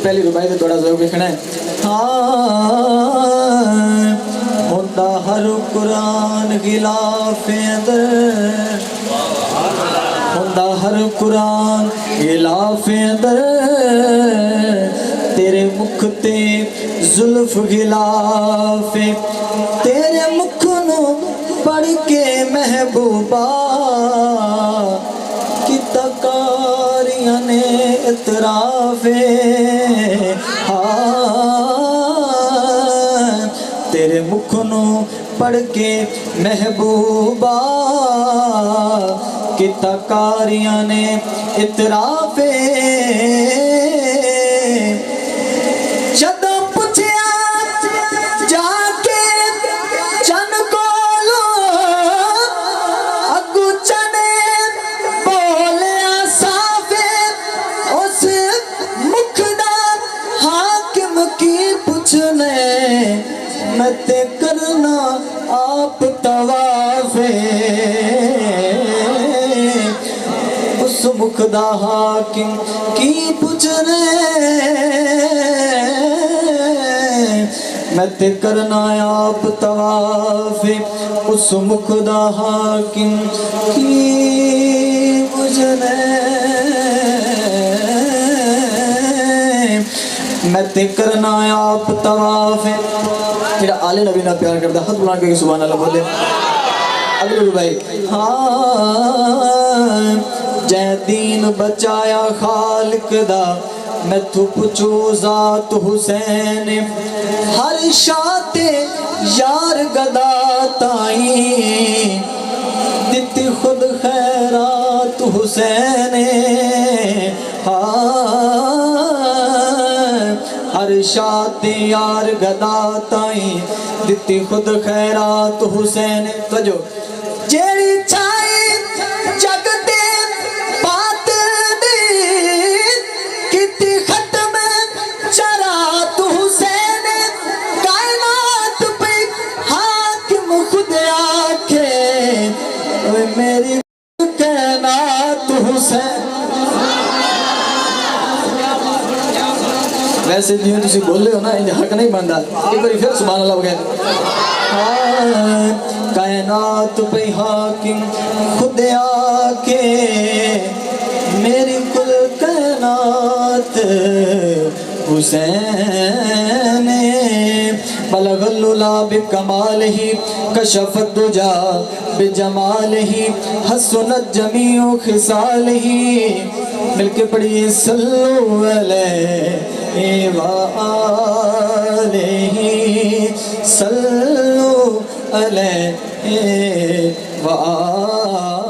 پہلی ربائی تھوڑا ذوق دیکھنا ہے ہوتا ہر قرآن غلاف اندر ہوتا ہر قرآن غلاف اندر تیرے مکھ تے زلف غلاف تیرے مکھ نو پڑھ کے محبوبہ کی تکاریاں نے اطراف تیرے مکھ نو پڑھ کے محبوبہ کی تکاریاں نے اطراف جدوں پوچھیا جا کے چن کولو اگو چنے بولیا صاف اس مکھ دا حاکم کی پوچھنے میں تے کرنا آپ طواف اس مکھ دا حاکم کی پوچھنے میں تے کرنا آپ طواف اس مکھ دا حاکم کی پوچھنے میں تے کرنا آپ طواف جڑا آل نبی نہ پیار کرتا خط بلان کے سبحان اللہ بولے اگلے ربائی جے دین بچایا خالق دا میں تو پچھو ذات حسین ہر شاہ تے یار گدا تائیں دیتی خود خیرات حسین ہر شاہ تے یار گدا تائیں دیتی خود خیرات حسین توجہ جیڑی چاہی جگ دے بات دی کتی ختم چرات حسین کائنات پہ حاکم خود آکھے میری کائنات حسین ویسے جیوں تسی بولے ہو نا انہیں حق نہیں بندہ ایک باری پھر سبحان اللہ بغیر کائنات پہ حاکم خود آکے میری کل کائنات حسین بلغ العلا بکمالہ کشف الدجا بجمالہ حسنت جمیع خصالہ مل کے پڑھئے صلو علیہ وآلہ صلو علیہ وآلہ